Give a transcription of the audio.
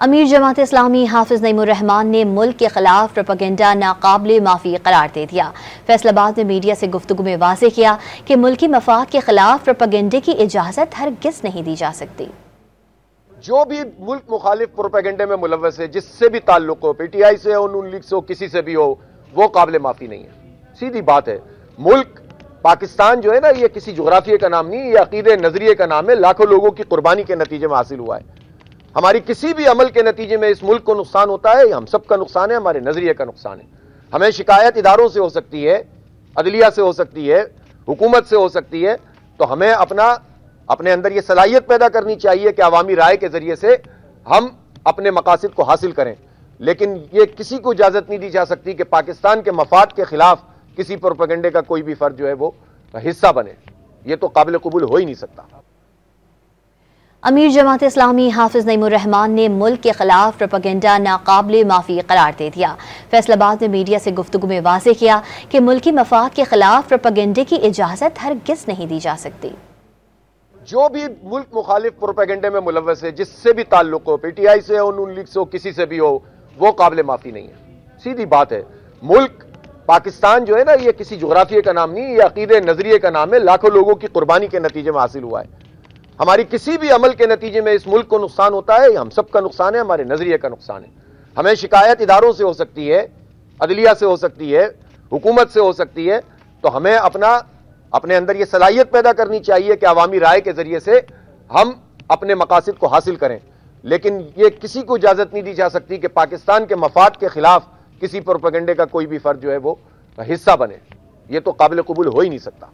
अमीर जमात इस्लामी हाफिज नईमुर रहमान ने मुल्क के खिलाफ प्रोपेगेंडा नाकाबिले माफी करार दे दिया। फैसलाबाद में मीडिया से गुफ्तगू में वाज़ेह किया कि मुल्की मफाद के खिलाफ प्रोपेगेंडे की इजाज़त हरगिज़ नहीं दी जा सकती। जो भी मुल्क मुखालिफ प्रोपेगेंडे में मुलव्वस है, जिससे भी ताल्लुक हो, पीटीआई से हो, नून लीग से हो, किसी से भी हो, वो काबिल माफी नहीं है। सीधी बात है। मुल्क पाकिस्तान जो है ना, ये किसी जोग्राफिया का नाम नहीं, ये अकीदे नजरिए का नाम है। लाखों लोगों की कुर्बानी के नतीजे में हासिल हुआ है। हमारी किसी भी अमल के नतीजे में इस मुल्क को नुकसान होता है, हम सब का नुकसान है, हमारे नजरिए का नुकसान है। हमें शिकायत इदारों से हो सकती है, अदलिया से हो सकती है, हुकूमत से हो सकती है। तो हमें अपने अंदर यह सलाहियत पैदा करनी चाहिए कि अवामी राय के जरिए से हम अपने मकासद को हासिल करें। लेकिन यह किसी को इजाजत नहीं दी जा सकती कि पाकिस्तान के मफाद के खिलाफ किसी प्रोपेगेंडे का कोई भी फर्द जो है वो हिस्सा बने। यह तो काबिल कबूल हो ही नहीं सकता। अमीर जमात इस्लामी हाफिज नईमुर रहमान ने मुल्क के खिलाफ प्रोपेगेंडा नाकाबिले माफी करार दे दिया। फैसलाबाद में मीडिया से गुफ्तगू में वाज़ेह किया कि मुल्की मफाद के खिलाफ प्रोपेगेंडे की इजाज़त हरगिज़ नहीं दी जा सकती। जो भी मुल्क मुखालिफ प्रोपेगेंडे में मुलव्वस है, जिससे भी ताल्लुक हो, पीटीआई से हो, नून लीग से हो, किसी से भी हो, वो काबिल माफी नहीं है। सीधी बात है। मुल्क पाकिस्तान जो है ना, ये किसी जोग्राफिया का नाम नहीं, ये अकीदे नजरिए का नाम है। लाखों लोगों की कुर्बानी के नतीजे में हासिल हुआ है। हमारी किसी भी अमल के नतीजे में इस मुल्क को नुकसान होता है, हम सब का नुकसान है, हमारे नजरिए का नुकसान है। हमें शिकायत इदारों से हो सकती है, अदलिया से हो सकती है, हुकूमत से हो सकती है। तो हमें अपने अंदर यह सलाहियत पैदा करनी चाहिए कि अवामी राय के जरिए से हम अपने मकासद को हासिल करें। लेकिन यह किसी को इजाजत नहीं दी जा सकती कि पाकिस्तान के मफाद के खिलाफ किसी प्रोपेगेंडे का कोई भी फर्द जो है वो हिस्सा बने। यह तो काबिल कबूल हो ही नहीं सकता।